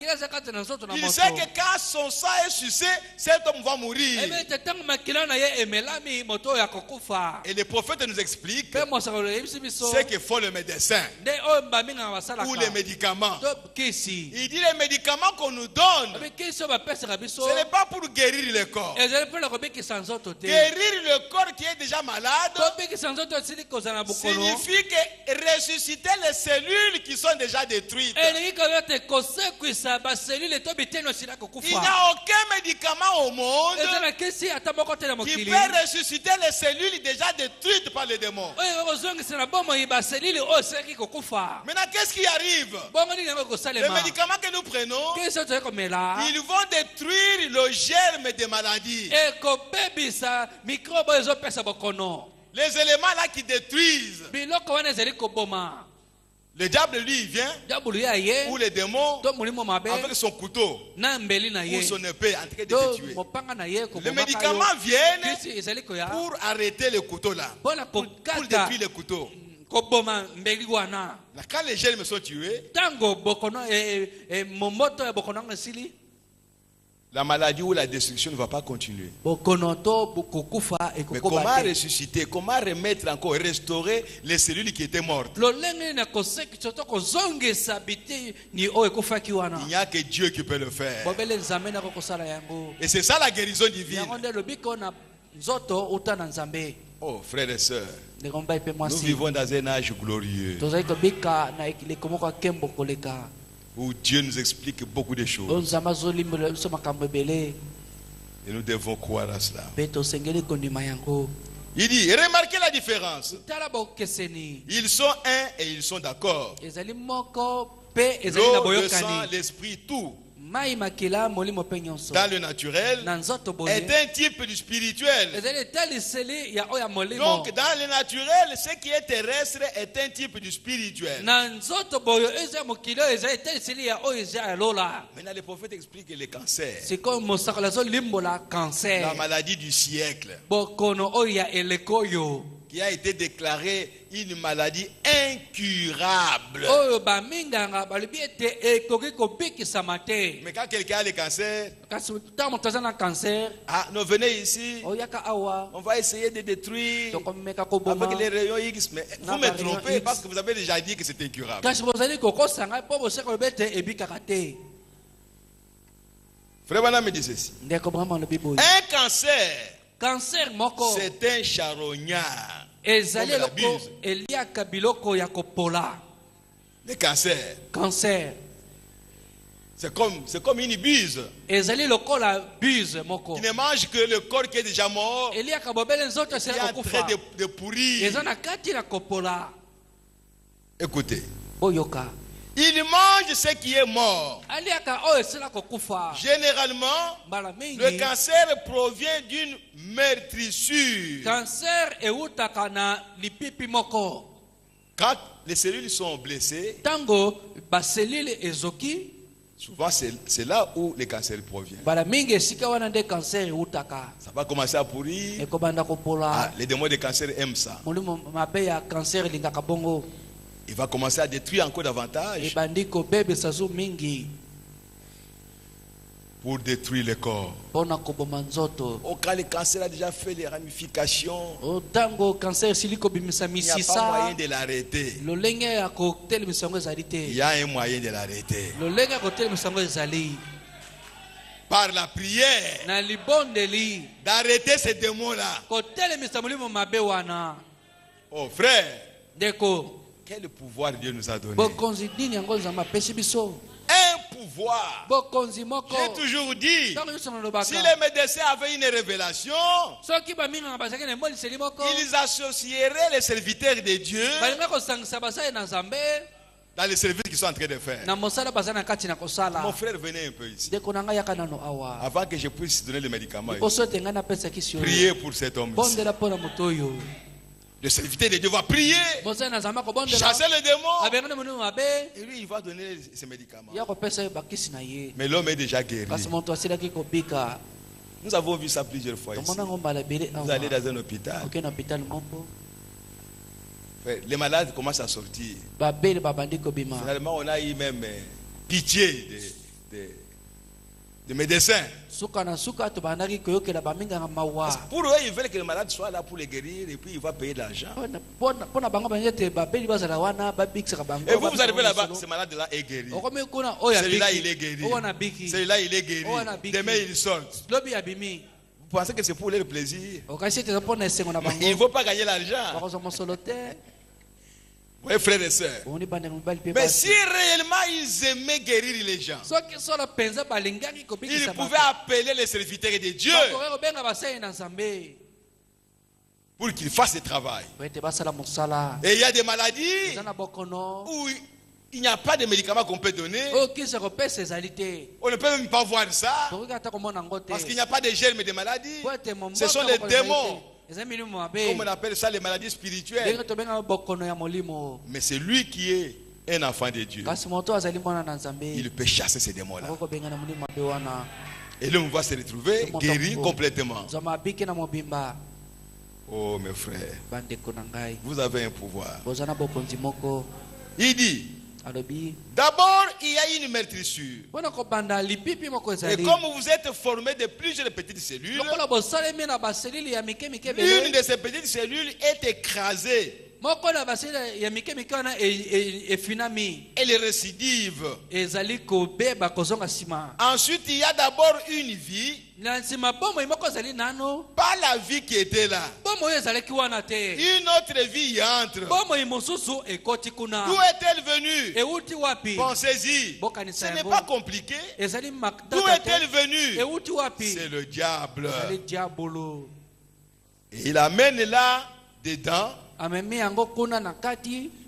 Il sait que quand son sang est sucé, cet homme va mourir. Et le prophète nous explique ce que font les médecins ou les médicaments. Il dit les médicaments qu'on nous donne, ce n'est pas pour guérir le corps. Guérir le corps qui est déjà malade signifie que ressusciter les cellules qui sont déjà détruites. Il n'y a aucun médicament au monde qui peut ressusciter les cellules déjà détruites par les démons. Maintenant, qu'est-ce qui arrive? Les médicaments que nous prenons, ils vont détruire le germe des maladies. Les éléments là qui détruisent. Le diable, lui, il vient, ou les démons, avec son couteau, ou son épée, en train de te tuer. Les médicaments viennent pour arrêter le couteau là, pour détruire le couteau. Quand les germes sont tués, la maladie ou la destruction ne va pas continuer. Mais comment ressusciter, comment remettre encore, restaurer les cellules qui étaient mortes? Il n'y a que Dieu qui peut le faire. Et c'est ça la guérison divine. Oh frères et sœurs, nous vivons dans un âge glorieux où Dieu nous explique beaucoup de choses. Et nous devons croire à cela. Il dit, remarquez la différence. Ils sont un et ils sont d'accord. L'eau, le sang, l'esprit, tout. Dans le naturel est un type du spirituel. Donc dans le naturel, ce qui est terrestre est un type du spirituel. Maintenant le prophète explique que le cancer, la maladie du siècle, qui a été déclarée une maladie incurable. Mais quand quelqu'un a le cancer, nous venez ici, on va essayer de détruire avec les rayons X. Mais vous me trompez parce que vous avez déjà dit que c'est incurable. Frère Bana me dit ceci. Un cancer, c'est un charognard. Le cancer, c'est comme une buse qui ne mange que le corps qui est déjà mort, qui est en train de pourrir. Écoutez, il mange ce qui est mort. Généralement, le cancer provient d'une meurtrissure. Quand les cellules sont blessées, souvent c'est là où le cancer provient. Ça va commencer à pourrir. Les démons de cancer aiment ça. Il va commencer à détruire encore davantage pour détruire le corps. Quand le cancer a déjà fait les ramifications, il n'y a pas moyen de l'arrêter. Il y a un moyen de l'arrêter. Par la prière, d'arrêter ces démons-là. Oh frère, quel pouvoir Dieu nous a donné? Un pouvoir. J'ai toujours dit, si les médecins avaient une révélation, ils associeraient les serviteurs de Dieu dans les services qu'ils sont en train de faire. Mon frère, venez un peu ici. Avant que je puisse donner les médicaments, priez pour cet homme ici. Le serviteur de Dieu va prier, chasser les démons, et lui il va donner ses médicaments. Mais l'homme est déjà guéri. Nous avons vu ça plusieurs fois ici. Vous allez dans un hôpital, les malades commencent à sortir. Finalement on a eu même pitié des médecins. Pour eux, ils veulent que le malade soit là pour les guérir et puis il va payer de l'argent. Et vous, vous arrivez là-bas, ce malade-là est guéri. Celui-là, il est guéri. Celui-là, il est guéri. Demain, il saute. Vous pensez que c'est pour leur plaisir? Il ne faut pas gagner l'argent. Oui, frères et sœurs. Mais si réellement ils aimaient guérir les gens, ils pouvaient appeler les serviteurs de Dieu pour qu'ils fassent le travail. Et il y a des maladies où il n'y a pas de médicaments qu'on peut donner. On ne peut même pas voir ça parce qu'il n'y a pas de germes de maladies. Ce sont les démons. Comme on appelle ça les maladies spirituelles. Mais c'est lui qui est un enfant de Dieu. Il peut chasser ces démons-là. Et l'homme va se retrouver guéri complètement. Oh mes frères, vous avez un pouvoir. Il dit, d'abord il y a une meurtrissure. Et comme vous êtes formé de plusieurs petites cellules, l'une de ces petites cellules est écrasée. Elle récidive. Ensuite il y a d'abord une vie. Pas la vie qui était là. Une autre vie y entre. D'où est-elle venue? Pensez-y. Ce n'est pas compliqué. D'où est-elle venue? C'est le diable. Et il amène là dedans.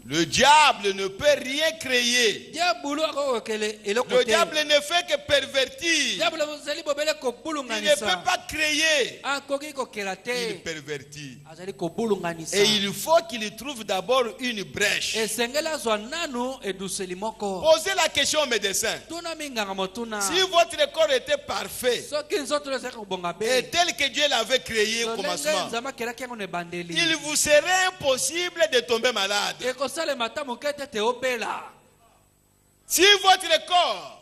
Le diable ne peut rien créer. Le diable ne fait que pervertir. Il ne peut pas créer. Il pervertit. Et il faut qu'il trouve d'abord une brèche. Posez la question au médecin. Si votre corps était parfait et tel que Dieu l'avait créé au commencement, il vous serait impossible de tomber malade. Si votre corps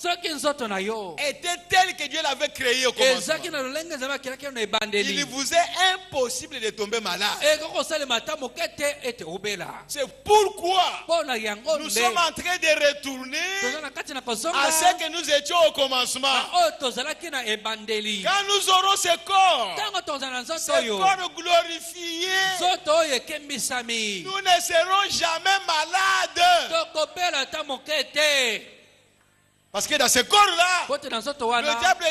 était tel que Dieu l'avait créé au commencement, il vous est impossible de tomber malade. C'est pourquoi nous sommes en train de retourner à ce que nous étions au commencement. Quand nous aurons ce corps glorifié, nous ne serons jamais malades. Parce que dans ce corps-là, le diable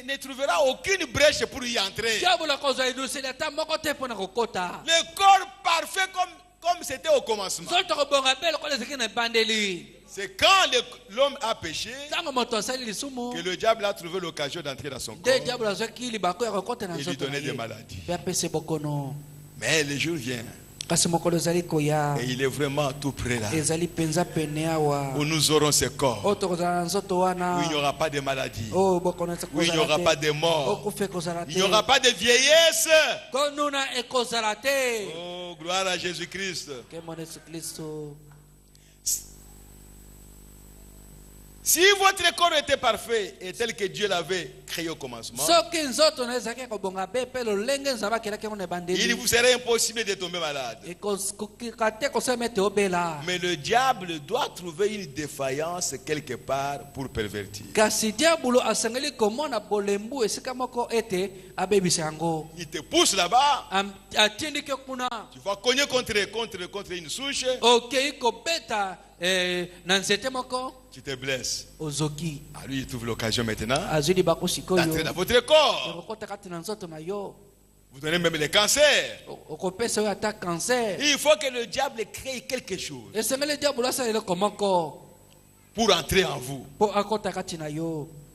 ne trouvera aucune brèche pour y entrer. Le corps parfait comme c'était au commencement. C'est quand l'homme a péché que le diable a trouvé l'occasion d'entrer dans son corps et lui donner des maladies. Mais le jour vient. Et il est vraiment tout près là. Où nous aurons ce corps. Où il n'y aura pas de maladie. Où il n'y aura pas de mort. Il n'y aura pas de vieillesse. Oh, gloire à Jésus-Christ. Si votre corps était parfait et tel que Dieu l'avait créé au commencement, il vous serait impossible de tomber malade. Mais le diable doit trouver une défaillance quelque part pour pervertir. Il te pousse là-bas. Tu vas cogner contre une souche. Tu te blesses. Ah, lui, il trouve l'occasion maintenant d'entrer dans votre corps. Vous donnez même les cancers. Il faut que le diable crée quelque chose pour entrer en vous.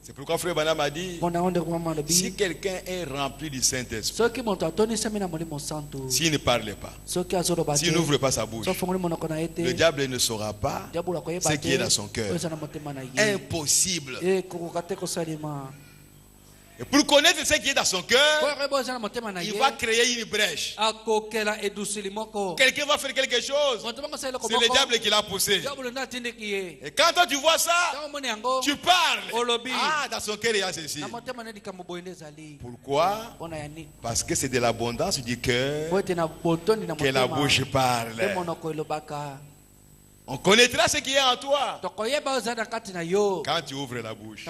C'est pourquoi Frère Branham a dit, si quelqu'un est rempli du Saint-Esprit, s'il ne parle pas, s'il n'ouvre pas sa bouche, le diable ne saura pas ce qui est dans son cœur. Impossible. Et pour connaître ce qui est dans son cœur, il va créer une brèche. Quelqu'un va faire quelque chose. C'est le diable qui l'a poussé. Et quand toi tu vois ça, tu parles. Ah, dans son cœur il y a ceci. Pourquoi? Parce que c'est de l'abondance du cœur que la bouche parle. On connaîtra ce qui est en toi quand tu ouvres la bouche.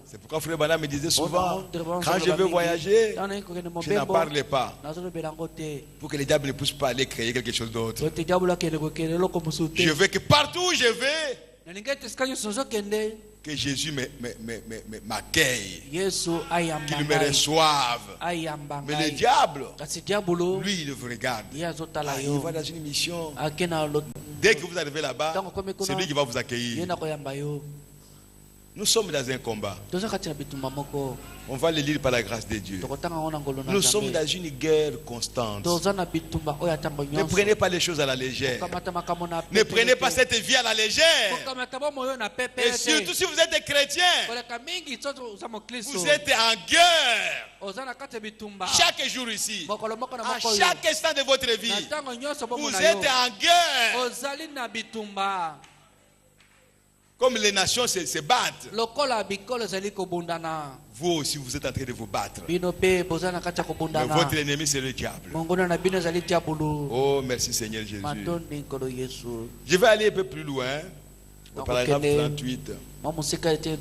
C'est pourquoi Frère Branham me disait souvent, quand je veux voyager, je n'en parle pas. Pour que les diables ne puissent pas aller créer quelque chose d'autre. Je veux que partout où je vais, que Jésus m'accueille, qu'il me reçoive. Mais le diable, lui, il vous regarde. Ah, il va dans une mission. Dès que vous arrivez là-bas, c'est lui qui va vous accueillir. Nous sommes dans un combat. On va le lire par la grâce de Dieu. Nous sommes dans une guerre constante. Ne prenez pas les choses à la légère. Ne prenez pas cette vie à la légère. Et surtout si vous êtes chrétien, vous êtes en guerre. Chaque jour ici, à chaque instant de votre vie, vous êtes en guerre. Comme les nations se battent, vous aussi vous êtes en train de vous battre. Mais votre ennemi c'est le diable. Oh merci Seigneur Jésus. Je vais aller un peu plus loin. Au paragraphe 38. Remarquez,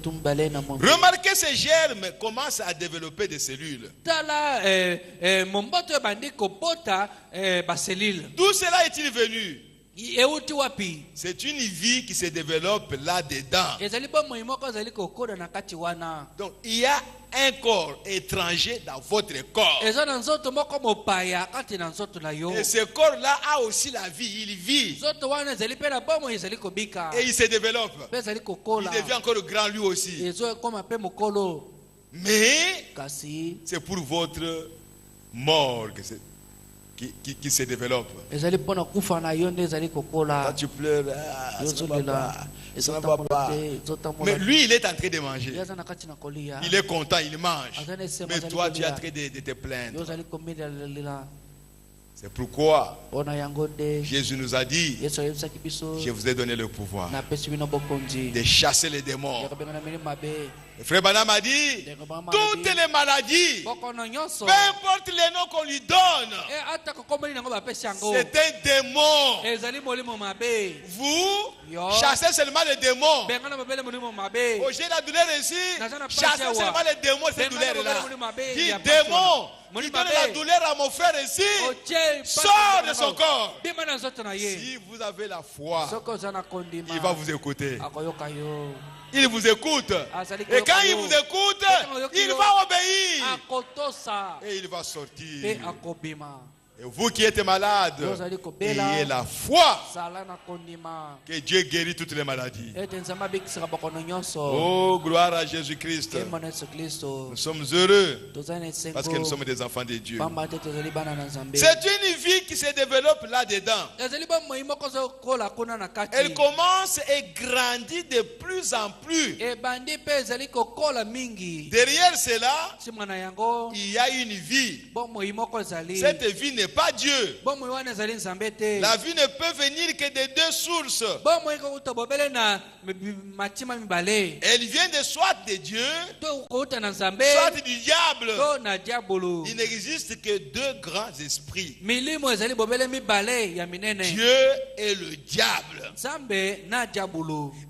ces germes commencent à développer des cellules. D'où cela est-il venu? C'est une vie qui se développe là-dedans. Donc il y a un corps étranger dans votre corps. Et ce corps-là a aussi la vie, il vit. Et il se développe. Il devient encore grand lui aussi. Mais c'est pour votre mort que c'est. Qui se développe. Quand tu pleures, ça ne va pas. Mais lui, il est en train de manger. Il est content, il mange. Mais toi, tu es en train de te plaindre. C'est pourquoi Jésus nous a dit, je vous ai donné le pouvoir de chasser les démons. Le frère Branham a dit, toutes les maladies, peu importe les noms qu'on lui donne, c'est un démon. Vous chassez seulement les démons. Au j'ai la douleur ici, chassez seulement les démons, cette douleur-là. Dit démon, qui donne la douleur à mon frère ici, sort de son corps. Si vous avez la foi, il va vous écouter. Il vous écoute. Et quand il vous écoute, il va obéir. Et il va sortir. Et vous qui êtes malade, ayez la foi que Dieu guérit toutes les maladies. Oh, gloire à Jésus-Christ. Nous sommes heureux parce que nous sommes des enfants de Dieu. C'est une vie qui se développe là-dedans. Elle commence et grandit de plus en plus. Derrière cela, il y a une vie. Cette vie n'est pas Dieu. La vie ne peut venir que de deux sources. Elle vient de soit de Dieu, soit du diable. Il n'existe que deux grands esprits, Dieu et le diable.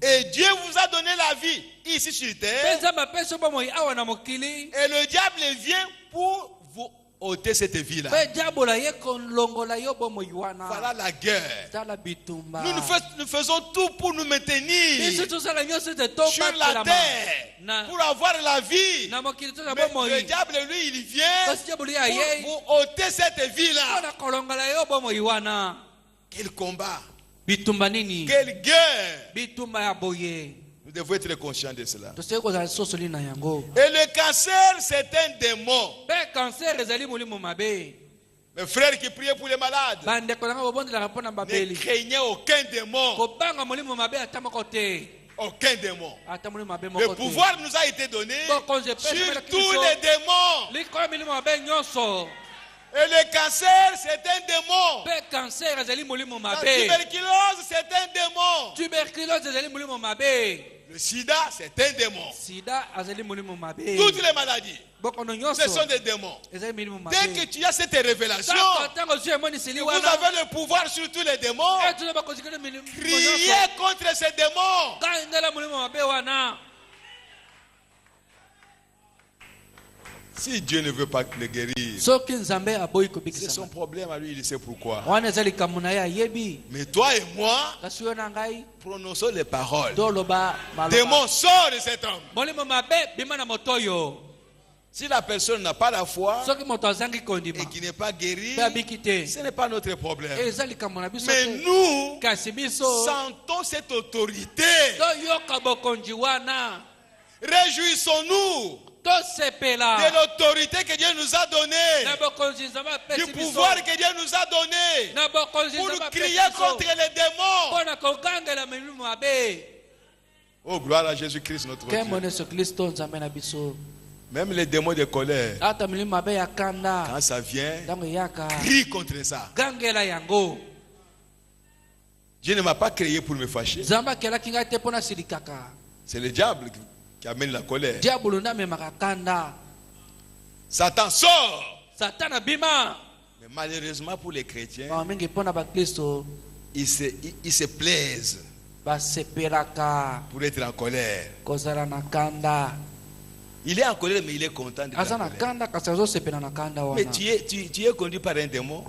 Et Dieu vous a donné la vie ici sur terre, et le diable vient pour vous ôter cette vie-là. Voilà la guerre. Nous faisons tout pour nous maintenir sur la terre, pour avoir la vie. Mais le diable, lui, il vient pour vous ôter cette vie-là. Quel combat! Quelle guerre! Nous devons être conscients de cela. Et le cancer, c'est un démon. Mes frères qui priaient pour les malades, ne craignez aucun démon. aucun démon. Le pouvoir nous a été donné sur tous les démons. Et le cancer, c'est un démon. La tuberculose, c'est un démon. Le sida, c'est un démon. Toutes les maladies, ce sont des démons. Dès que tu as cette révélation, vous avez le pouvoir sur tous les démons. Criez contre ces démons. Si Dieu ne veut pas le guérir, c'est son problème à lui, il sait pourquoi. Mais toi et moi, prononçons les paroles. Démon, sort de cet homme. Si la personne n'a pas la foi et qui n'est pas guérie, ce n'est pas notre problème. Mais nous sentons cette autorité. Réjouissons-nous de l'autorité que Dieu nous a donnée, du pouvoir que Dieu nous a donné pour nous crier contre les démons. Oh, gloire à Jésus-Christ, notre Dieu. Même les démons de colère, quand ça vient, crie contre ça. Dieu ne m'a pas créé pour me fâcher. C'est le diable qui amène la colère. Satan sort. Mais malheureusement pour les chrétiens, ils se plaisent pour être en colère. Il est en colère, mais il est content de la colère. Mais tu es conduit par un démon.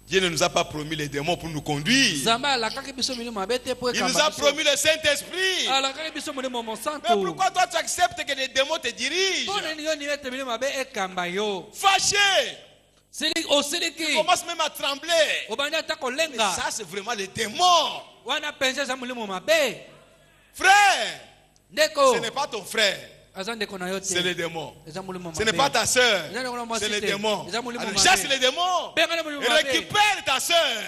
Dieu ne nous a pas promis les démons pour nous conduire. Il nous a promis le Saint-Esprit. Mais pourquoi toi tu acceptes que les démons te dirigent? Fâché. Tu commences même à trembler. Mais ça c'est vraiment les démons. Frère, ce n'est pas ton frère. C'est les démons. Ce n'est pas ta soeur. C'est les démons. Alors, chasse les démons. Récupère ta soeur.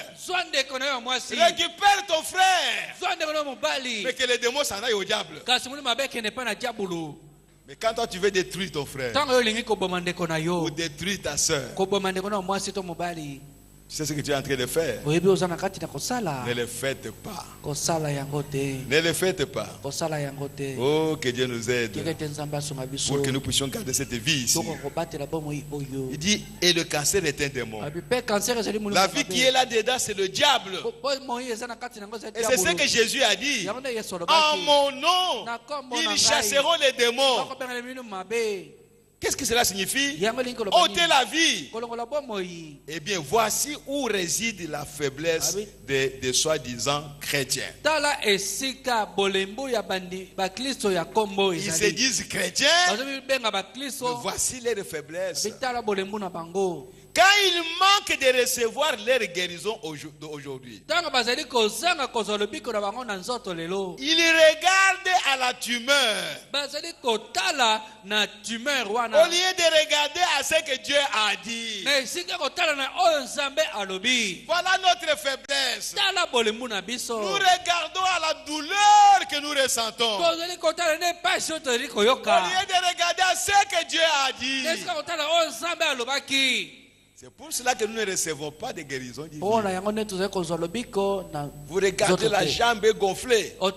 Récupère ton frère. Mais que les démons s'en aillent au diable. Mais quand toi tu veux détruire ton frère ou détruire ta soeur, tu sais ce que tu es en train de faire. Ne le faites pas. Ne le faites pas. Oh, que Dieu nous aide pour que nous puissions garder cette vie ici. Il dit, et le cancer est un démon. La vie qui est là-dedans, c'est le diable. Et c'est ce que Jésus a dit. En mon nom, ils chasseront les démons. Qu'est-ce que cela signifie? Ôter la vie. Eh bien, voici où réside la faiblesse des soi-disant chrétiens. Ils se disent chrétiens, mais voici leur faiblesse. Quand ils manquent de recevoir leur guérison aujourd'hui, ils regardent à la tumeur au lieu de regarder à ce que Dieu a dit. Voilà notre faiblesse. Nous regardons à la douleur que nous ressentons au lieu de regarder à ce que Dieu a dit. C'est pour cela que nous ne recevons pas de guérison divine. Vous regardez la jambe gonflée. Vous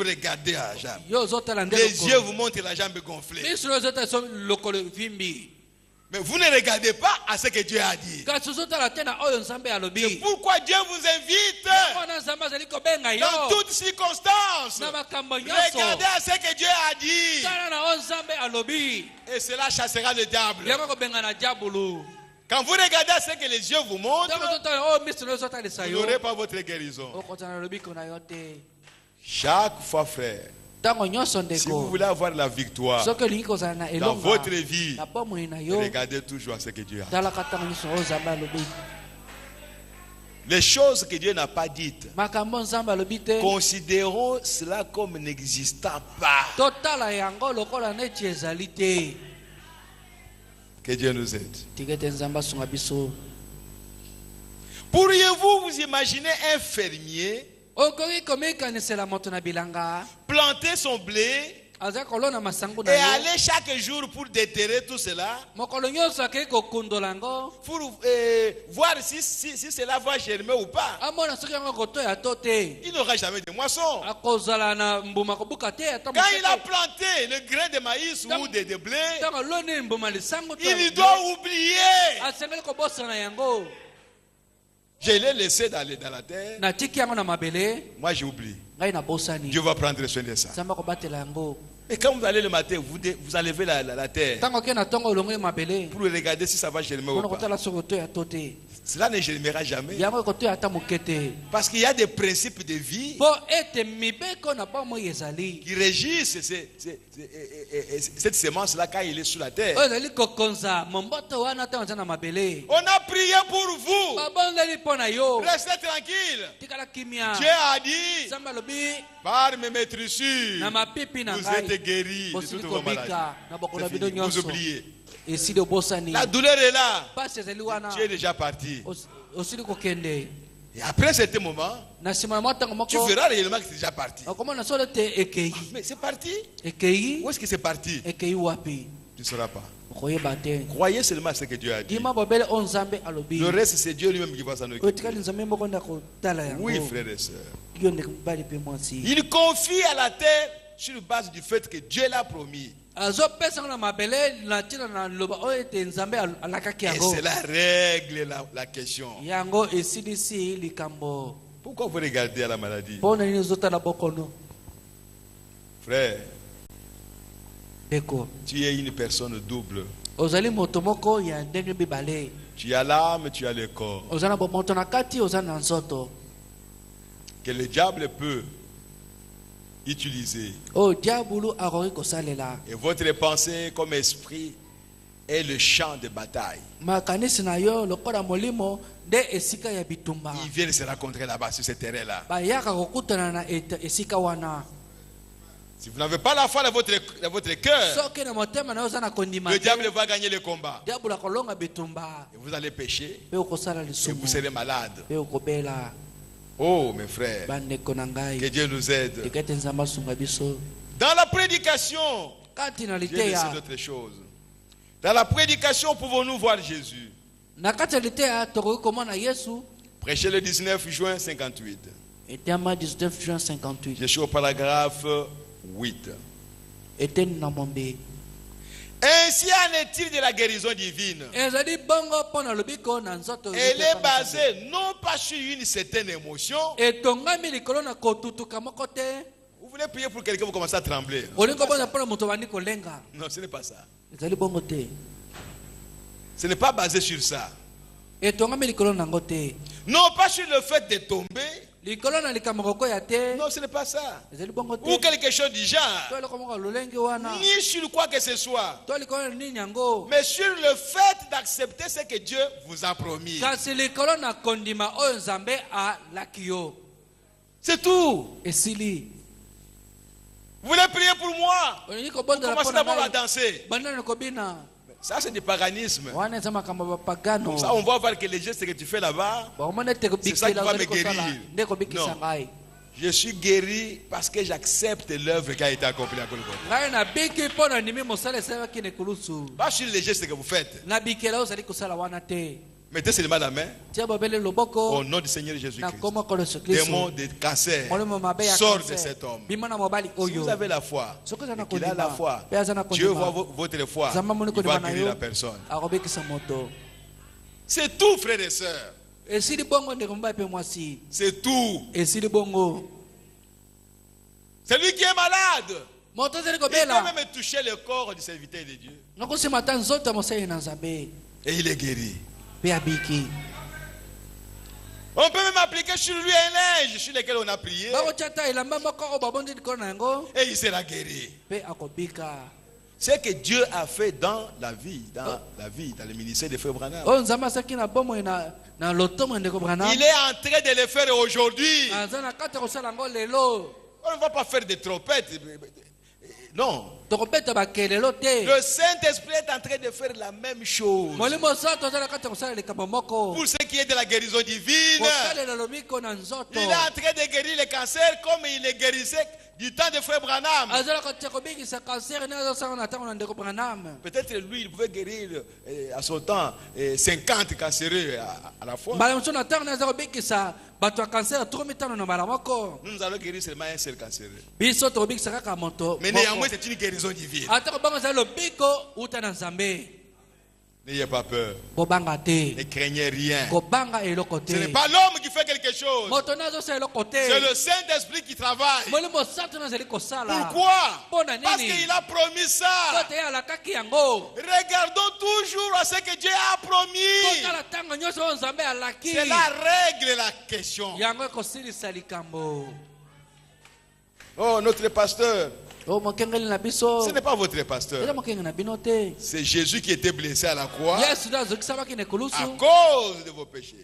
regardez la jambe. Les yeux vous montrent la jambe gonflée. Mais vous ne regardez pas à ce que Dieu a dit. C'est pourquoi Dieu vous invite dans toutes circonstances. Regardez à ce que Dieu a dit. Et cela chassera le diable. Quand vous regardez à ce que les yeux vous montrent, vous n'aurez pas votre guérison. Chaque fois, frère, si vous voulez avoir la victoire dans votre vie, regardez toujours à ce que Dieu a dit. Les choses que Dieu n'a pas dites, considérons cela comme n'existant pas. Que Dieu nous aide. Pourriez-vous vous imaginer un fermier planter son blé et aller chaque jour pour déterrer tout cela, pour voir si cela va germer ou pas? Il n'aura jamais de moisson. Quand il a planté le grain de maïs ou de blé, il doit oublier. Je l'ai laissé dans la terre. Moi j'oublie. Dieu va prendre soin de ça. Et quand vous allez le matin, vous enlevez la terre pour regarder si ça va germer ou pas. Cela ne germera jamais. Parce qu'il y a des principes de vie qui régissent cette semence-là quand il est sous la terre. On a prié pour vous. Restez tranquille. Dieu a dit, par mes maîtrissures, vous êtes guéris de toutes vos maladies. Vous oubliez. La douleur est là. Tu es déjà parti. Et après ce moment, tu verras réellement que c'est déjà parti. Mais c'est parti. Où est-ce que c'est parti? Tu ne sauras pas. Croyez seulement ce que Dieu a dit. Le reste, c'est Dieu lui-même qui va s'en occuper. Oui, frères et sœurs. Il confie à la terre sur base du fait que Dieu l'a promis. Et cela règle la question. Pourquoi vous regardez à la maladie? Frère, tu es une personne double. Tu as l'âme, tu as le corps. Que le diable peut utiliser. Et votre pensée comme esprit est le champ de bataille. Ils viennent se rencontrer là-bas sur ce terrain-là. Si vous n'avez pas la foi dans votre cœur, le diable va gagner le combat. Et vous allez pécher et vous serez malade. Oh mes frères, que Dieu nous aide. Dans la prédication, c'est autre chose. Dans la prédication, pouvons-nous voir Jésus? Prêché le 19 juin 58. Je suis au paragraphe 8. Ainsi en est-il de la guérison divine. Elle est basée non pas sur une certaine émotion. Vous voulez prier pour quelqu'un, vous commencez à trembler. Non, ce n'est pas ça. Ce n'est pas basé sur ça. Non pas sur le fait de tomber. Non, ce n'est pas ça. Ou quelque chose du genre. Ni sur quoi que ce soit. Mais sur le fait d'accepter ce que Dieu vous a promis. C'est tout. Vous voulez prier pour moi? Vous commencez d'abord à danser. Ça, c'est du paganisme. Comme ça, on va voir que les gestes que tu fais là-bas, c'est ça qui va me guérir. Non. Je suis guéri parce que j'accepte l'œuvre qui a été accomplie à Golgotha. Pas sur les gestes que vous faites. Mettez seulement la main. Au nom du Seigneur Jésus-Christ. Démon de cancer sort de cet homme. Si vous avez la foi, qu'il a la foi, Dieu voit votre foi, il va guérir la personne. C'est tout, frères et sœurs. C'est tout. Celui qui est malade, il peut même toucher le corps du serviteur de Dieu. Et il est guéri. On peut même appliquer sur lui un linge sur lequel on a prié. Et il sera guéri. Ce que Dieu a fait dans la vie, dans le ministère de Frère Branham. Il est en train de le faire aujourd'hui. On ne va pas faire des trompettes. Non. Le Saint-Esprit est en train de faire la même chose. Pour ce qui est de la guérison divine, il est en train de guérir le cancer comme il le guérissait du temps de Frère Branham. Peut-être lui, il pouvait guérir à son temps 50 cancéreux à la fois. Nous allons guérir seulement un seul cancéreux. Mais néanmoins, c'est une guérison divine. N'ayez pas peur. Ne craignez rien. Ce n'est pas l'homme qui fait quelque chose. C'est le Saint-Esprit qui travaille. Pourquoi? Parce qu'il a promis ça. Regardons toujours à ce que Dieu a promis. C'est la règle, la question. Oh, notre pasteur. Ce n'est pas votre pasteur. C'est Jésus qui était blessé à la croix à cause de vos péchés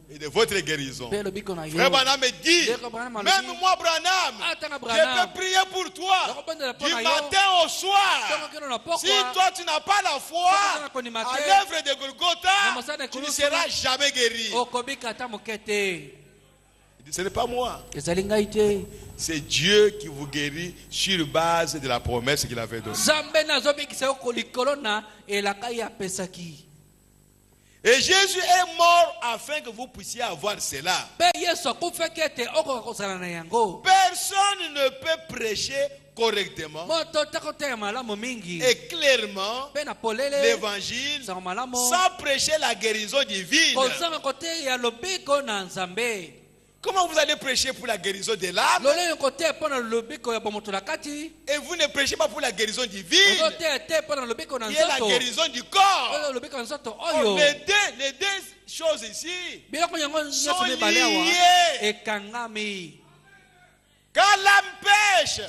et de votre guérison. Frère Branham me dit, même moi Branham, je peux prier pour toi du matin au soir. Si toi tu n'as pas la foi à l'œuvre de Golgotha, tu ne seras jamais guéri. Ce n'est pas moi. C'est Dieu qui vous guérit sur base de la promesse qu'il avait donnée. Et Jésus est mort afin que vous puissiez avoir cela. Personne ne peut prêcher correctement et clairement l'évangile sans prêcher la guérison divine. Comment vous allez prêcher pour la guérison de l'âme et vous ne prêchez pas pour la guérison divine qui est la guérison du corps? Les deux choses ici sont liées. Quand l'âme pêche,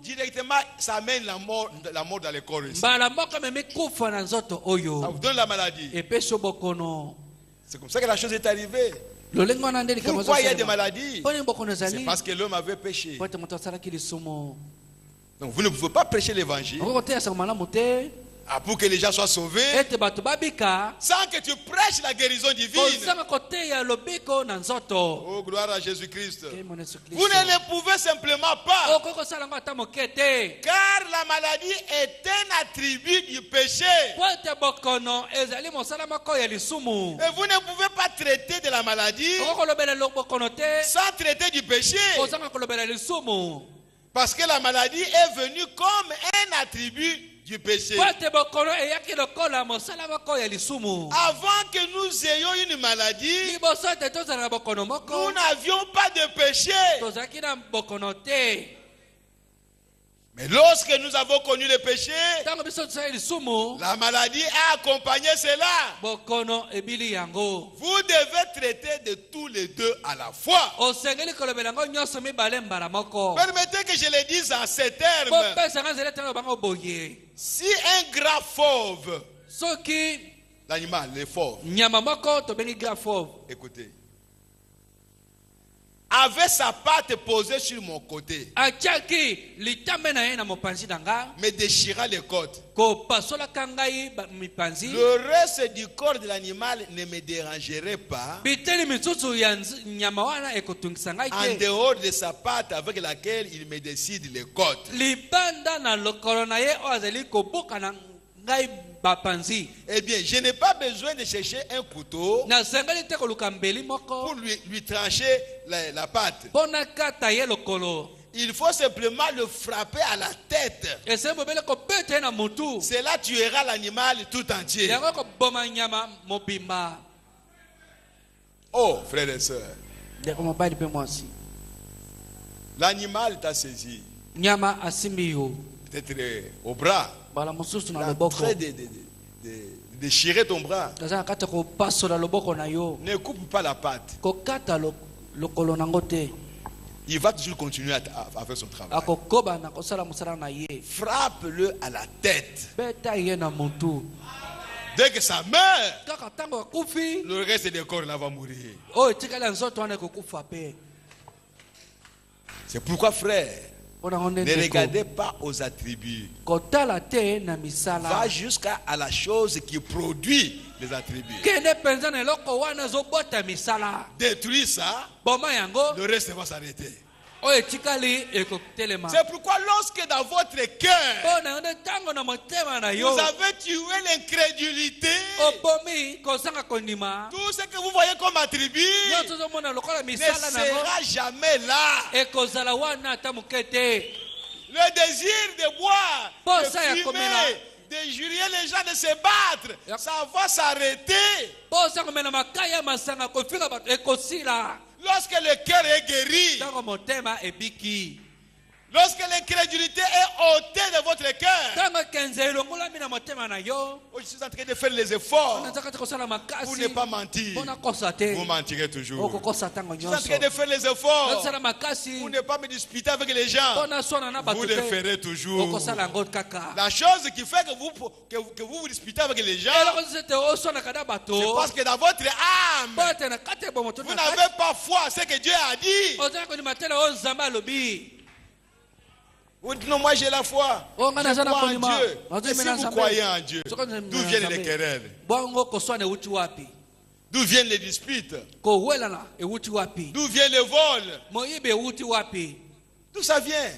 directement ça amène la mort dans le corps ici. Ça vous donne la maladie. C'est comme ça que la chose est arrivée. Pourquoi il y a des maladies? C'est parce que l'homme avait péché. Donc vous ne pouvez pas prêcher l'évangile pour que les gens soient sauvés sans que tu prêches la guérison divine. Oh, gloire à Jésus-Christ. Vous ne le pouvez simplement pas, car la maladie est un attribut du péché. Et vous ne pouvez pas traiter de la maladie sans traiter du péché, parce que la maladie est venue comme un attribut du péché. Avant que nous ayons une maladie, nous n'avions pas de péché. Mais lorsque nous avons connu le péché, la maladie a accompagné cela. Vous devez traiter de tous les deux à la fois. Permettez que je le dise en ces termes. Si un gras fauve, l'animal, les fauves, écoutez, avait sa patte posée sur mon côté, me déchira les côtes, le reste du corps de l'animal ne me dérangerait pas, en dehors de sa patte avec laquelle il me décide les côtes. Eh bien, je n'ai pas besoin de chercher un couteau pour lui trancher la patte. Il faut simplement le frapper à la tête. Cela tuera l'animal tout entier. Oh, frères et sœurs, l'animal t'a saisi. Peut-être au bras. Il est en train de déchirer ton bras. Ne coupe pas la patte. Il va toujours continuer à faire son travail. Frappe-le à la tête. Dès que ça meurt, le reste du corps là va mourir. C'est pourquoi, frère, Ne regardez pas aux attributs. Va jusqu'à la chose qui produit les attributs. Détruis ça, le reste va s'arrêter. C'est pourquoi lorsque dans votre cœur vous avez tué l'incrédulité, tout ce que vous voyez comme attribut ne sera jamais là. Le désir de boire, de fumer, de jurer les gens de se battre, ça va s'arrêter. Lorsque le cœur est guéri, lorsque l'incrédulité est ôtée de votre cœur, je suis en train de faire les efforts pour ne pas mentir. Vous mentirez toujours. Je suis en train de faire les efforts pour ne pas me disputer avec les gens. Vous le ferez toujours. La chose qui fait que vous vous disputez avec les gens, c'est parce que dans votre âme, vous n'avez pas foi à ce que Dieu a dit. Vous dites non, moi j'ai la foi. Je crois en Dieu. Et si vous croyez en Dieu, d'où viennent les querelles? D'où viennent les disputes? D'où vient le vol? D'où ça vient?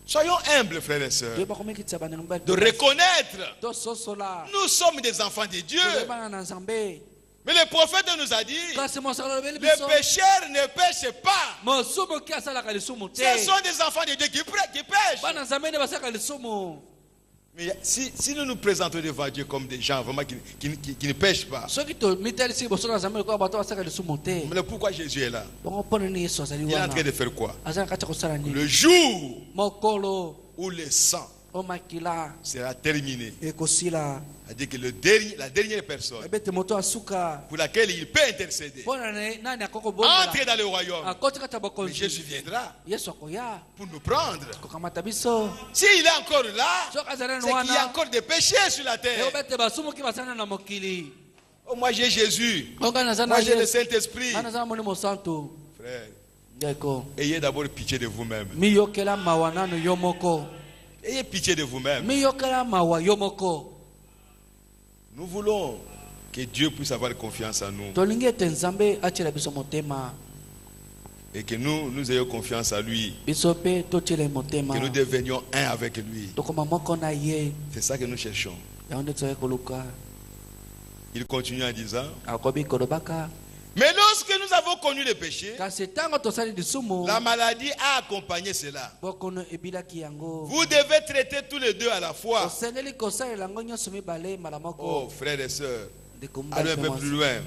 Soyons humbles, frères et sœurs, de reconnaître nous sommes des enfants de Dieu. Mais le prophète nous a dit, les pécheurs ne pêchent pas. Ce sont des enfants de Dieu qui pêchent. Mais si nous nous présentons devant Dieu comme des gens vraiment qui ne pêchent pas, mais pourquoi Jésus est là? Il est en train de faire quoi? Le jour où le sang sera terminé, c'est-à-dire que la dernière personne pour laquelle il peut intercéder entre dans le royaume, mais Jésus viendra pour nous prendre. S'il est encore là, c'est qu'il y a encore des péchés sur la terre. Oh, moi j'ai Jésus, moi j'ai le Saint-Esprit. Frère, ayez d'abord pitié de vous-même. Ayez pitié de vous-même. Nous voulons que Dieu puisse avoir confiance en nous. Et que nous ayons confiance en lui. Que nous devenions un avec lui. C'est ça que nous cherchons. Il continue en disant, mais lorsque nous avons connu le péché, la maladie a accompagné cela. Vous devez traiter tous les deux à la fois. Oh, frères et sœurs, allez un peu plus loin.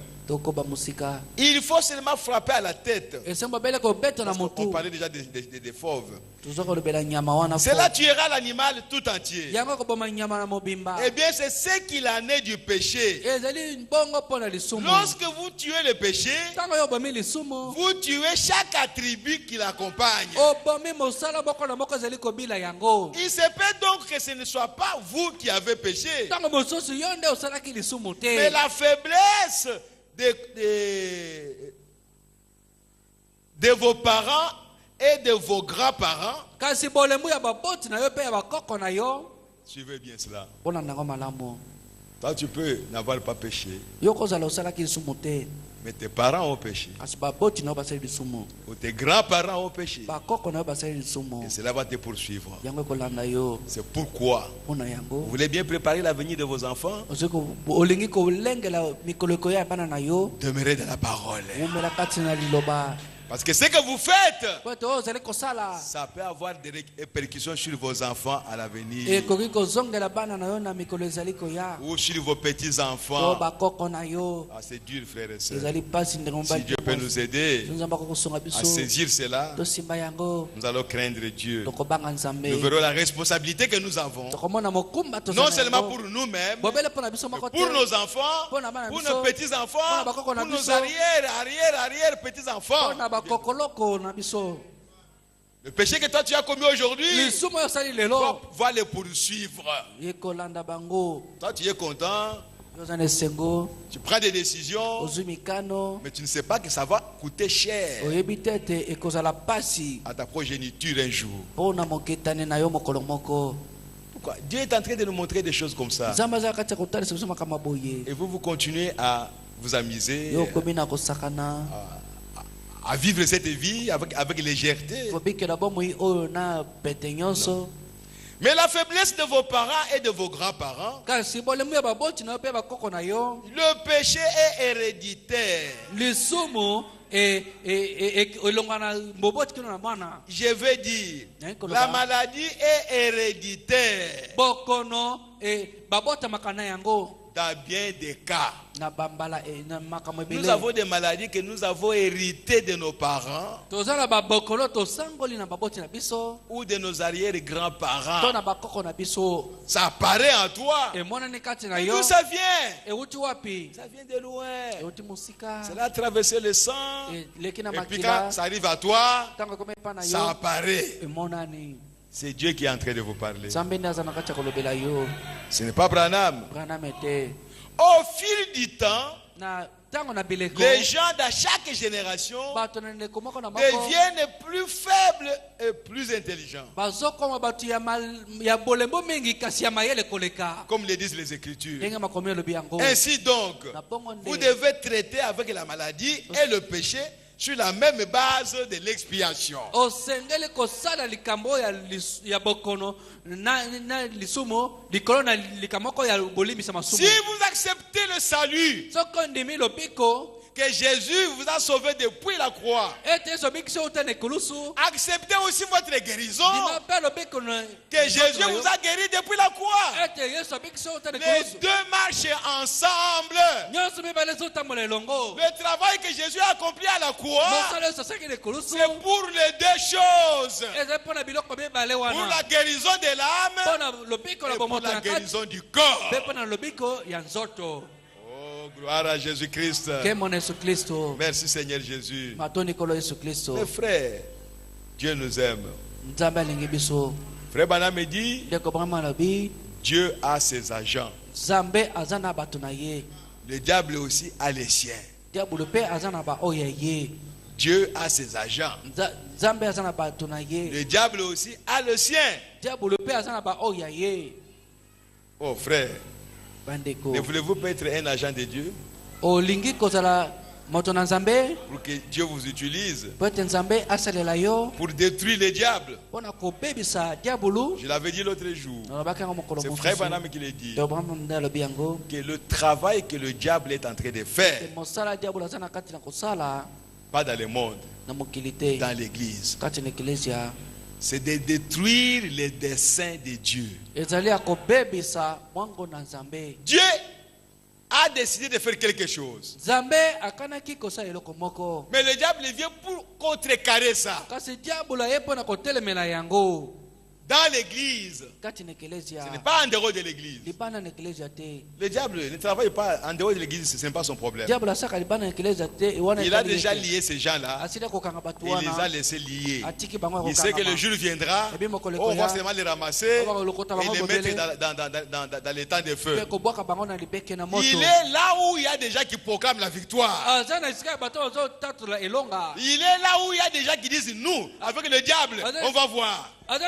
Il faut seulement frapper à la tête. On parlait déjà des fauves. Cela tuera l'animal tout entier. Eh bien, c'est ce qu'il en est du péché. Lorsque vous tuez le péché, vous tuez chaque attribut qui l'accompagne. Il se peut donc que ce ne soit pas vous qui avez péché, mais la faiblesse de vos parents et de vos grands-parents. Suivez bien cela. Toi, tu peux n'avoir pas péché, mais tes parents ont péché, ou tes grands-parents ont péché, et cela va te poursuivre. C'est pourquoi vous voulez bien préparer l'avenir de vos enfants. Demeurez dans la parole. Parce que ce que vous faites, ça peut avoir des répercussions sur vos enfants à l'avenir, ou sur vos petits-enfants. Ah, c'est dur, frères et sœurs. Si Dieu peut nous aider à saisir cela, nous allons craindre Dieu. Nous verrons la responsabilité que nous avons, non seulement pour nous-mêmes, mais pour nos enfants, pour nos petits-enfants, pour nos arrière petits-enfants. Le péché que toi tu as commis aujourd'hui va le poursuivre. Toi tu es content Tu prends des décisions, mais tu ne sais pas que ça va coûter cher à ta progéniture un jour. Pourquoi? Dieu est en train de nous montrer des choses comme ça. Et vous continuez à vous amuser, à vivre cette vie avec légèreté. Non. Mais la faiblesse de vos parents et de vos grands-parents, le péché est héréditaire. Je veux dire, la maladie est héréditaire. Dans bien des cas, nous avons des maladies que nous avons héritées de nos parents ou de nos arrière-grands-parents. Ça apparaît en toi. D'où ça vient? Ça vient de loin. Cela a traversé le sang. Et puis quand ça arrive à toi, ça apparaît. C'est Dieu qui est en train de vous parler. Ce n'est pas Branham. Au fil du temps, les gens de chaque génération deviennent plus faibles et plus intelligents. Comme le disent les Écritures. Ainsi donc, vous devez traiter avec la maladie et le péché sur la même base de l'expiation. Si vous acceptez le salut que Jésus vous a sauvé depuis la croix, acceptez aussi votre guérison que Jésus vous a guéri depuis la croix. Les deux marchent ensemble. Le travail que Jésus a accompli à la croix, c'est pour les deux choses: pour la guérison de l'âme et pour la guérison du corps. Gloire à Jésus-Christ. Merci Seigneur Jésus. Mes frères, Dieu nous aime. Frère Branham me dit, Dieu a ses agents. Le diable aussi a les siens. Dieu a ses agents. Le diable aussi a le sien. Oh frère, ne voulez-vous pas être un agent de Dieu? Pour que Dieu vous utilise pour détruire les diables. Je l'avais dit l'autre jour. C'est Frère Branham qui l'a dit. Que le travail que le diable est en train de faire, pas dans le monde, dans l'église, c'est de détruire les desseins de Dieu. Dieu a décidé de faire quelque chose. Mais le diable vient pour contrecarrer ça. Dans l'église, ce n'est pas en dehors de l'église. Le diable ne travaille pas en dehors de l'église, ce n'est pas son problème. Il a déjà lié ces gens-là. Il les a laissés lier. Il sait que le jour viendra, on va seulement les ramasser et les mettre dans les temps de feu. Il est là où il y a des gens qui proclament la victoire. Il est là où il y a des gens qui disent: nous, avec le diable, on va voir. Il est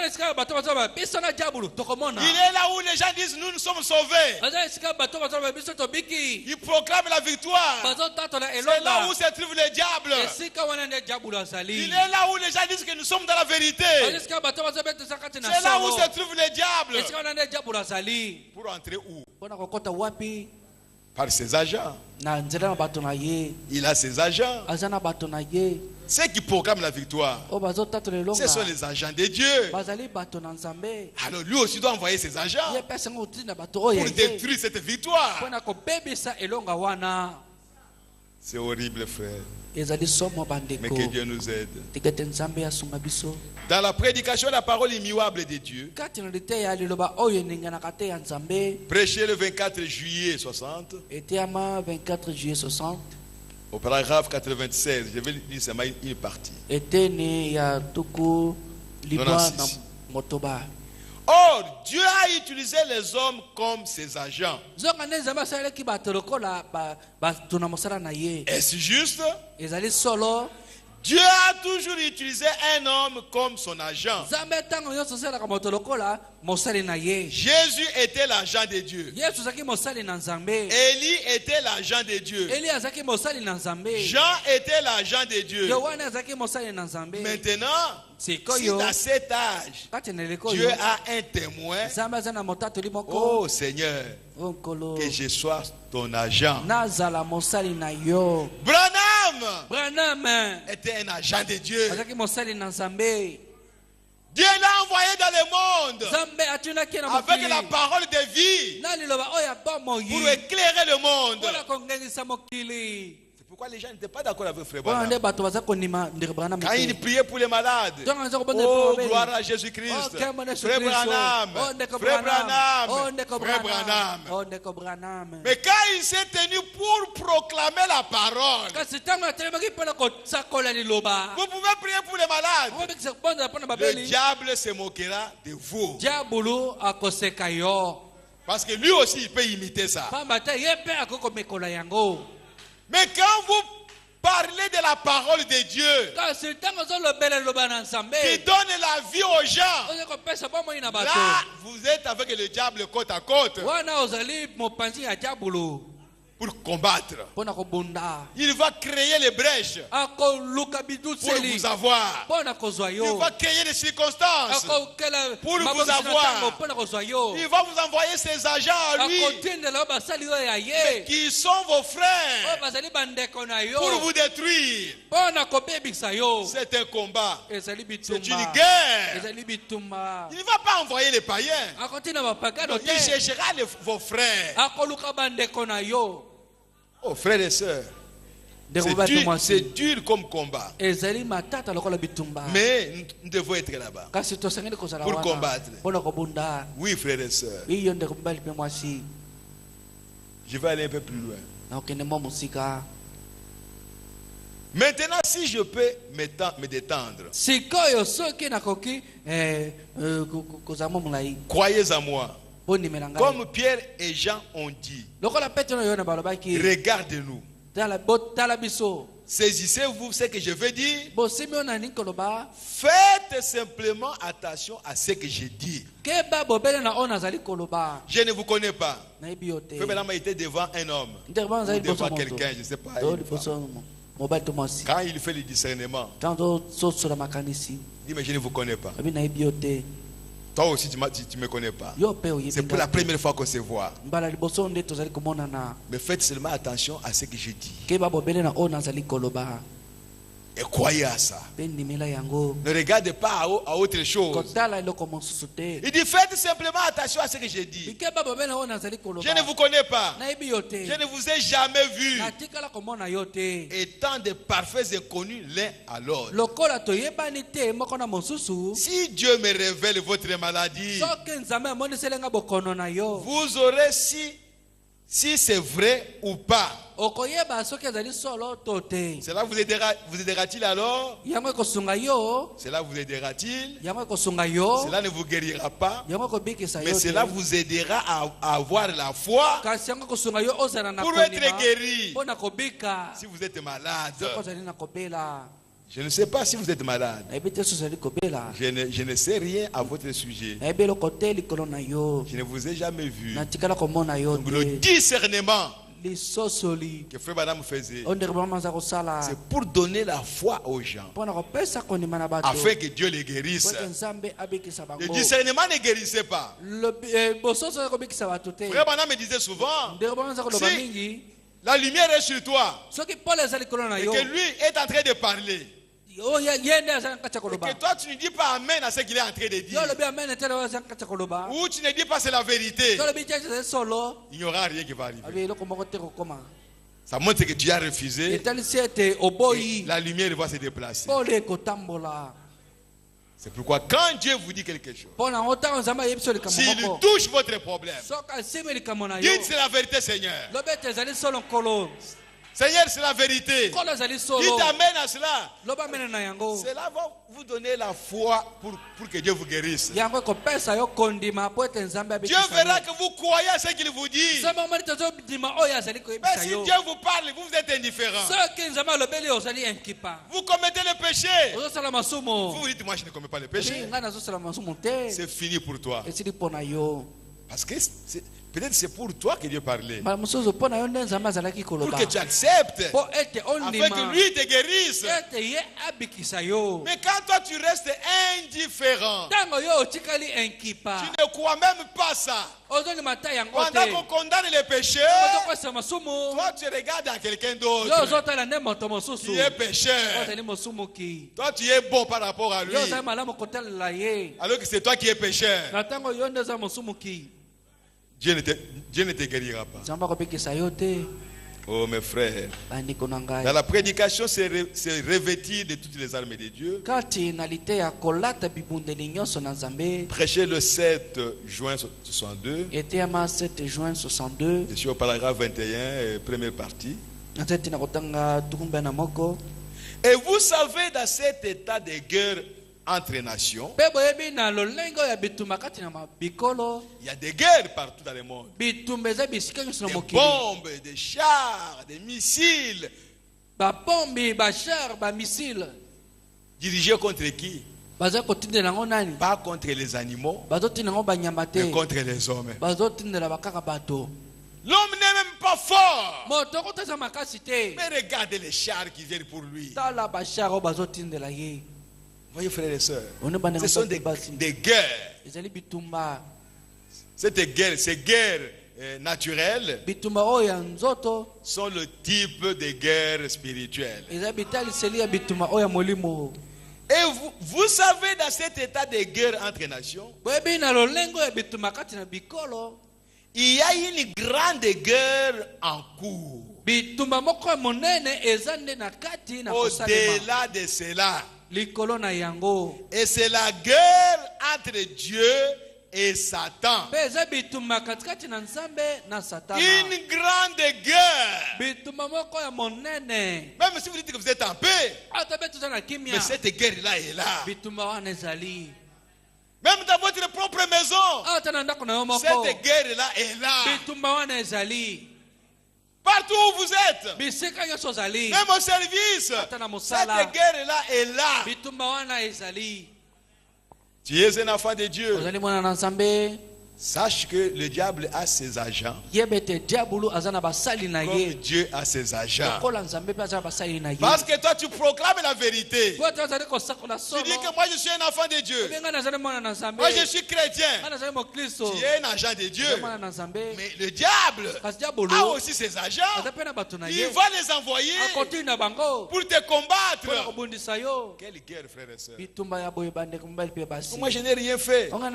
là où les gens disent: nous sommes sauvés. Ils proclament la victoire. C'est là où se trouve le diable. Il est là où les gens disent que nous sommes dans la vérité. C'est là où se trouve le diable. Pour entrer où? Par ses agents. Il a ses agents. Ceux qui proclament la victoire, ce sont les agents de Dieu. Alors lui aussi doit envoyer ses agents pour détruire cette victoire. C'est horrible, frère. Mais que Dieu nous aide. Dans la prédication de la parole immuable de Dieu, prêché le 24 juillet 60, au paragraphe 96, je vais lire seulement une partie. Or, Dieu a utilisé les hommes comme ses agents. Est-ce juste? Dieu a toujours utilisé un homme comme son agent. Jésus était l'agent de Dieu. Élie était l'agent de Dieu. Jean était l'agent de Dieu. Maintenant, si dans cet âge, Dieu a un témoin, oh Seigneur, que je sois ton agent. Branham était un agent de Dieu. Dieu l'a envoyé dans le monde avec la parole de vie pour éclairer le monde. Pourquoi les gens n'étaient pas d'accord avec Frère Branham? Quand il priait pour les malades, oh gloire à Jésus-Christ, Frère Branham, Frère Branham, Frère Branham. Mais quand il s'est tenu pour proclamer la parole, vous pouvez prier pour les malades. Le diable se moquera de vous. Parce que lui aussi il peut imiter ça. Mais quand vous parlez de la parole de Dieu, qui donne la vie aux gens, là, vous êtes avec le diable côte à côte. Pour combattre. Il va créer les brèches pour vous avoir. Il va créer des circonstances pour vous avoir. Il va vous envoyer ses agents à lui, mais qui sont vos frères, pour vous détruire. C'est un combat. C'est une guerre. Il ne va pas envoyer les païens. Il cherchera vos frères. Oh frères et sœurs, c'est dur comme combat. Mais nous devons être là-bas pour combattre. Oui frères et sœurs. Je vais aller un peu plus loin. Maintenant, si je peux me détendre, croyez en moi. Comme Pierre et Jean ont dit, regardez-nous. Saisissez-vous ce que je veux dire. Faites simplement attention à ce que je dis. Je ne vous connais pas. Frère était devant un homme, ou devant quelqu'un, je ne sais pas. Quand il fait le discernement, il dit mais je ne vous connais pas. Toi aussi tu ne me connais pas. C'est pour la première fois qu'on se voit. Mais faites seulement attention à ce que je dis. Et croyez à ça. Ne regardez pas à autre chose. Il dit faites simplement attention à ce que je dis. Je ne vous connais pas. Je ne vous ai jamais vu. Étant de parfaits inconnus l'un à l'autre. Si Dieu me révèle votre maladie, vous aurez si c'est vrai ou pas. Cela vous aidera-t-il alors? Cela vous aidera-t-il? Cela ne vous guérira pas, mais cela vous aidera à avoir la foi pour être guéri. Si vous êtes malade, je ne sais pas si vous êtes malade. Je ne sais rien à votre sujet. Je ne vous ai jamais vu. Donc le discernement que Frère Branham faisait, c'est pour donner la foi aux gens, afin que Dieu les guérisse. Le discernement ne guérissait pas. Frère Branham me disait souvent, si la lumière est sur toi et que lui est en train de parler, et que toi tu ne dis pas amen à ce qu'il est en train de dire, ou tu ne dis pas c'est la vérité, il n'y aura rien qui va arriver. Ça montre que tu as refusé et la lumière va se déplacer. C'est pourquoi quand Dieu vous dit quelque chose, s'il touche votre problème, dites c'est la vérité Seigneur. Seigneur, c'est la vérité. Il t'amène à cela. Cela va vous donner la foi pour que Dieu vous guérisse. Dieu verra que vous croyez à ce qu'il vous dit. Mais si Dieu vous parle, vous êtes indifférent. Vous commettez le péché. Vous dites, moi je ne commets pas le péché. C'est fini pour toi. Parce que peut-être c'est pour toi que Dieu parlait. Pour que tu acceptes. Afin que lui te guérisse. Mais quand toi tu restes indifférent, tu ne crois même pas ça. Pendant qu'on condamne les pécheurs, toi tu regardes à quelqu'un d'autre qui est pécheur. Toi tu es bon par rapport à lui. Alors que c'est toi qui es pécheur. Dieu ne te guérira pas. Oh mes frères, dans la prédication, c'est revêtir de toutes les armes de Dieu. Prêcher le 7 juin 62. Je suis au paragraphe 21, première partie. Et vous savez, dans cet état de guerre entre nations, il y a des guerres partout dans le monde. Des bombes, des chars, des missiles. Dirigés contre qui? Pas contre les animaux, mais contre les hommes. L'homme n'est même pas fort. Mais regardez les chars qui viennent pour lui. Voyez frères et sœurs, ce sont des guerres. Ces guerres naturelles sont le type de guerre spirituelle. Et vous savez, dans cet état de guerre entre nations, il y a une grande guerre en cours. Au-delà de cela, et c'est la guerre entre Dieu et Satan. Une grande guerre. Même si vous dites que vous êtes en paix, mais cette guerre-là est là. Même dans votre propre maison, cette guerre-là est là. Partout où vous êtes, même au service, cette guerre-là est là. Tu es un enfant de Dieu. Sache que le diable a ses agents. Comme Dieu a ses agents. Parce que toi tu proclames la vérité. Tu dis que moi je suis un enfant de Dieu. Moi je suis chrétien. Tu es un agent de Dieu. Mais le diable a aussi ses agents. Il va les envoyer pour te combattre. Quelle guerre, frères et sœurs. Moi je n'ai rien fait. Non,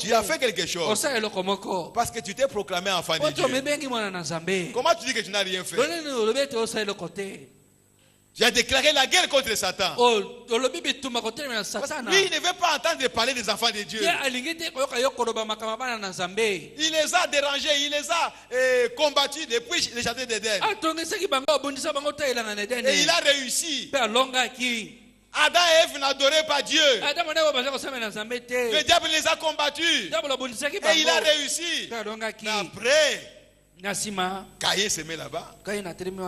tu as fait quelque chose. Parce que tu t'es proclamé enfant de Dieu. Comment tu dis que tu n'as rien fait? Tu as déclaré la guerre contre Satan. Parce que lui, il ne veut pas entendre parler des enfants de Dieu. Il les a dérangés, il les a combattus depuis le jardin d'Éden. Et il a réussi. Adam et Ève n'adoraient pas Dieu. Le diable les a combattus. Et il a réussi. Mais après, Caïn se met là-bas.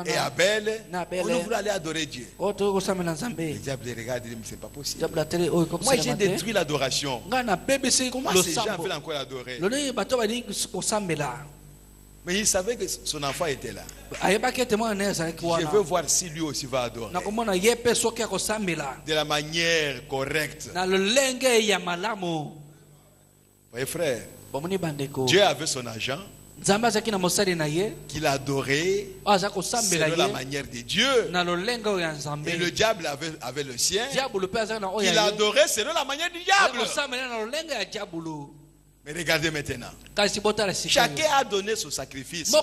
Et Abel, on voulait aller adorer Dieu. Le diable regarde et dit, mais c'est pas possible. Moi j'ai détruit l'adoration. Comment ces gens veulent encore adorer? Mais il savait que son enfant était là. Je veux voir si lui aussi va adorer. De la manière correcte. Voyez frère, Dieu avait son agent qu'il adorait selon la manière de Dieu. Et le diable avait le sien qu'il adorait selon la manière du diable. Mais regardez maintenant. Chacun a donné son sacrifice. À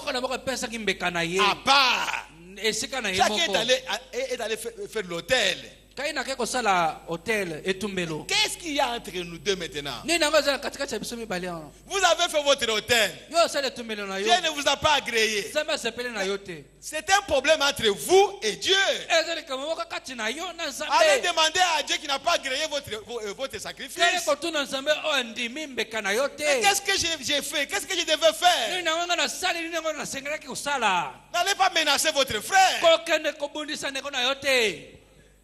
part. Chacun est allé faire l'autel. Qu'est-ce qu'il y a entre nous deux maintenant? Vous avez fait votre hôtel. Dieu ne vous a pas agréé. C'est un problème entre vous et Dieu. Allez demander à Dieu qui n'a pas agréé votre sacrifice. Qu'est-ce que j'ai fait? Qu'est-ce que je devais faire? N'allez pas menacer votre frère.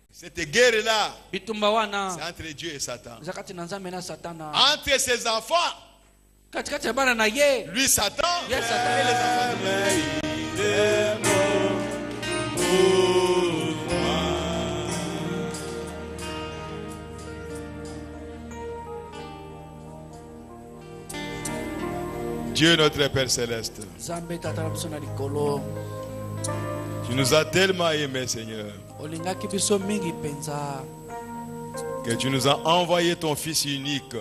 Cette guerre-là, c'est entre Dieu et Satan. Entre ses enfants, lui Satan, et les enfants de Dieu notre Père Céleste, tu nous as tellement aimés, Seigneur, que tu nous as envoyé ton Fils unique.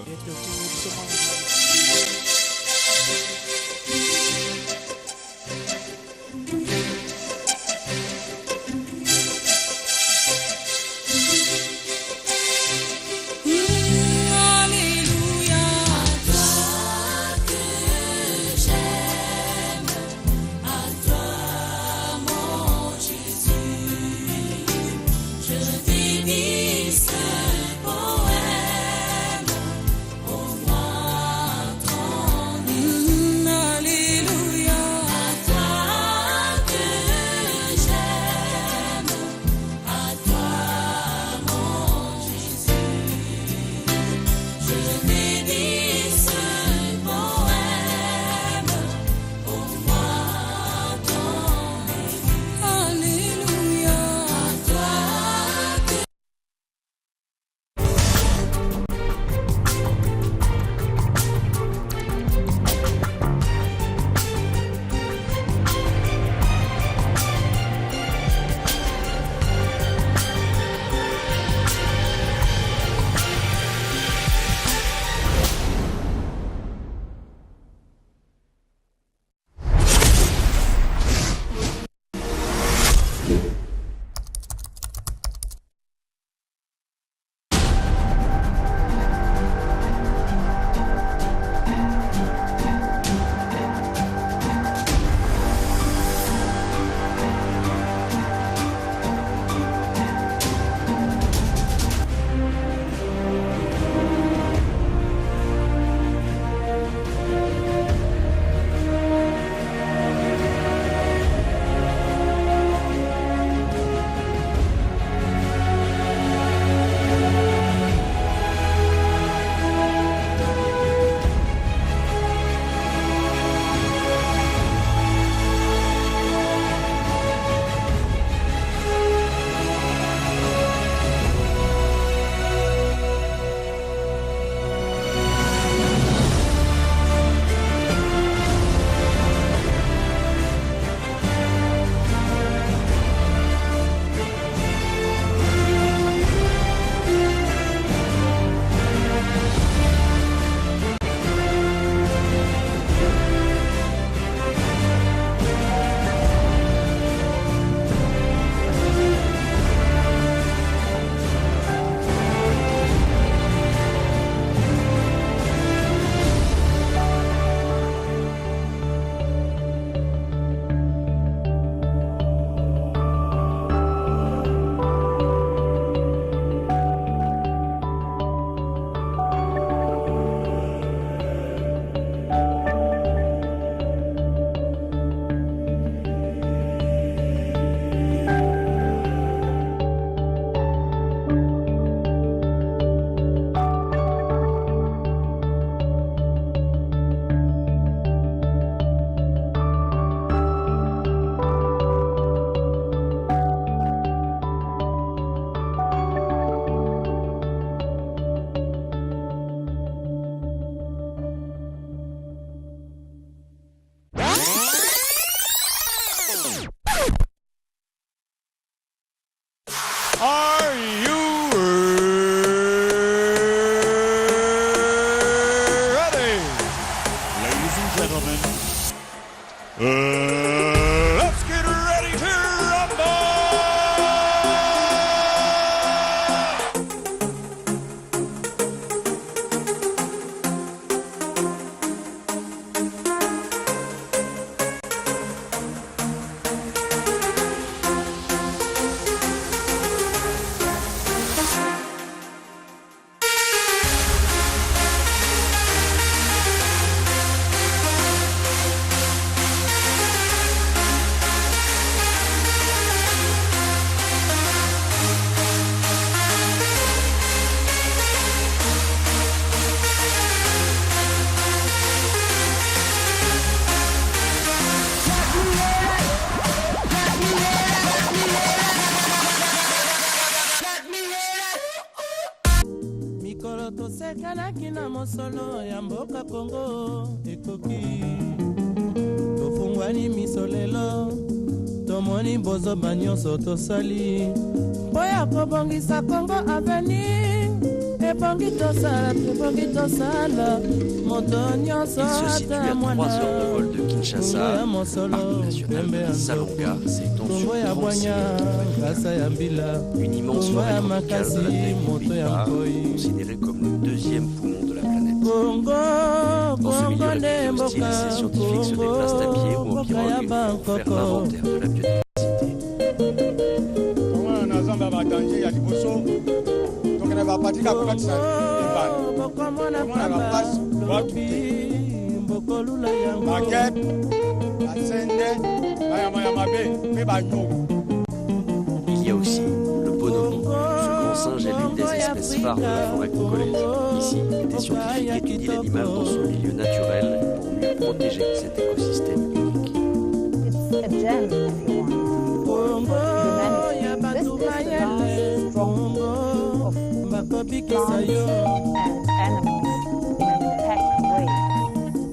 nyonso tosekanaki na mosolo ya mboka Kongo ekoki tofungwani miso lelo tomoni bozoba nyonso tosali mpo ya kobongisa Kongo avenir. Il se situe à 3 heures de vol de Kinshasa. Le parc national de Salonga s'étend sur 36 km². Une immense forêt tropicale de la taille du Pays-Bas, considérée comme le 2e poumon de la planète. Dans ce milieu réputé hostile, ces scientifiques se déplacent à pied ou en pirogue pour faire l'inventaire de la biodiversité. Il y a aussi le bonobo. Ce grand singe est l'une des espèces phares de la forêt congolaise. Ici, des scientifiques étudient l'animal dans son milieu naturel pour mieux protéger cet écosystème unique.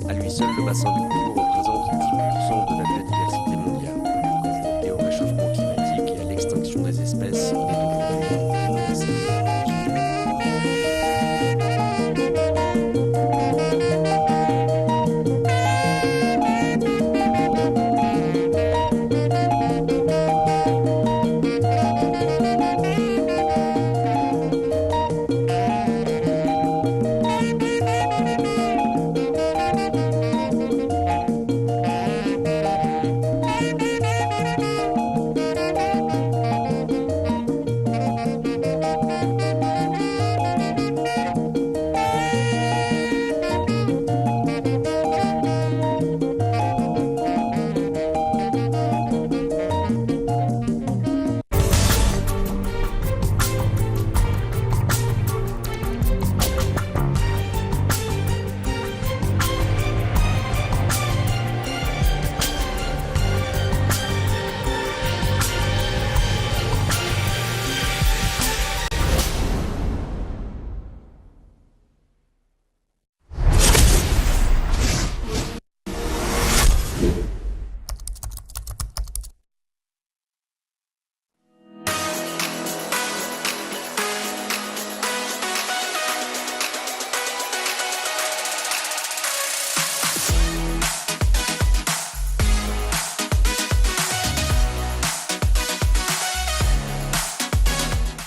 À lui seul, le bassin du Congo représente 10% de la biodiversité mondiale, confronté au réchauffement climatique et à l'extinction des espèces et de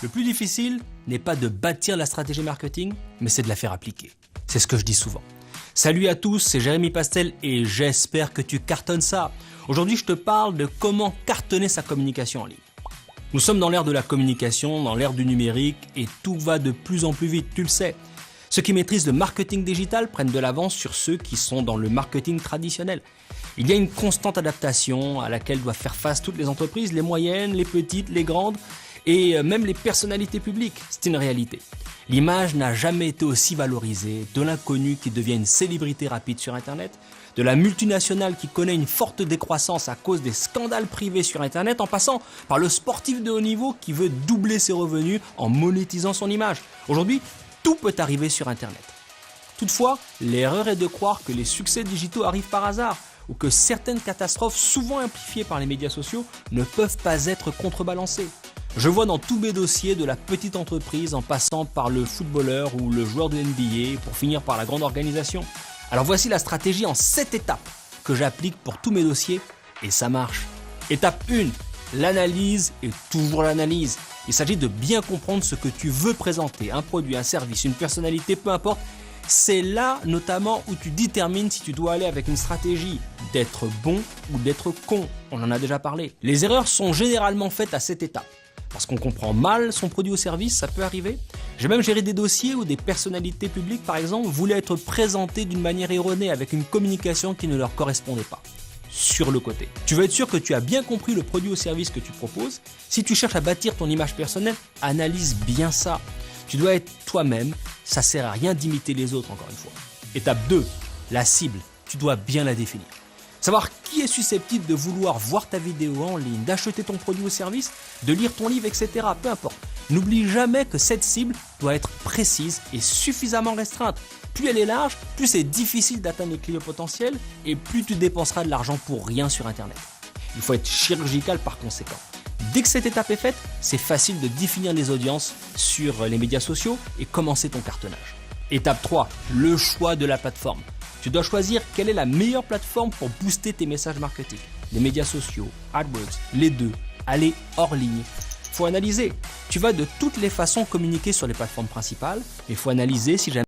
Le plus difficile n'est pas de bâtir la stratégie marketing, mais c'est de la faire appliquer. C'est ce que je dis souvent. Salut à tous, c'est Jérémy Pastel et j'espère que tu cartonnes ça. Aujourd'hui, je te parle de comment cartonner sa communication en ligne. Nous sommes dans l'ère de la communication, dans l'ère du numérique et tout va de plus en plus vite, tu le sais. Ceux qui maîtrisent le marketing digital prennent de l'avance sur ceux qui sont dans le marketing traditionnel. Il y a une constante adaptation à laquelle doivent faire face toutes les entreprises, les moyennes, les petites, les grandes et même les personnalités publiques. C'est une réalité. L'image n'a jamais été aussi valorisée, de l'inconnu qui devient une célébrité rapide sur Internet, de la multinationale qui connaît une forte décroissance à cause des scandales privés sur Internet, en passant par le sportif de haut niveau qui veut doubler ses revenus en monétisant son image. Aujourd'hui, tout peut arriver sur Internet. Toutefois, l'erreur est de croire que les succès digitaux arrivent par hasard ou que certaines catastrophes souvent amplifiées par les médias sociaux ne peuvent pas être contrebalancées. Je vois dans tous mes dossiers de la petite entreprise en passant par le footballeur ou le joueur de NBA pour finir par la grande organisation. Alors voici la stratégie en 7 étapes que j'applique pour tous mes dossiers et ça marche. Étape 1, l'analyse et toujours l'analyse. Il s'agit de bien comprendre ce que tu veux présenter, un produit, un service, une personnalité, peu importe. C'est là notamment où tu détermines si tu dois aller avec une stratégie d'être bon ou d'être con. On en a déjà parlé. Les erreurs sont généralement faites à cette étape. Parce qu'on comprend mal son produit ou service, ça peut arriver. J'ai même géré des dossiers où des personnalités publiques, par exemple, voulaient être présentées d'une manière erronée avec une communication qui ne leur correspondait pas. Sur le côté. Tu veux être sûr que tu as bien compris le produit ou service que tu proposes. Si tu cherches à bâtir ton image personnelle, analyse bien ça. Tu dois être toi-même, ça sert à rien d'imiter les autres encore une fois. Étape 2, la cible. Tu dois bien la définir. Savoir qui est susceptible de vouloir voir ta vidéo en ligne, d'acheter ton produit ou service, de lire ton livre, etc. Peu importe. N'oublie jamais que cette cible doit être précise et suffisamment restreinte. Plus elle est large, plus c'est difficile d'atteindre les clients potentiels et plus tu dépenseras de l'argent pour rien sur Internet. Il faut être chirurgical par conséquent. Dès que cette étape est faite, c'est facile de définir les audiences sur les médias sociaux et commencer ton cartonnage. Étape 3, le choix de la plateforme. Tu dois choisir quelle est la meilleure plateforme pour booster tes messages marketing. Les médias sociaux, AdWords, les deux, aller hors ligne. Il faut analyser. Tu vas de toutes les façons communiquer sur les plateformes principales, mais il faut analyser si jamais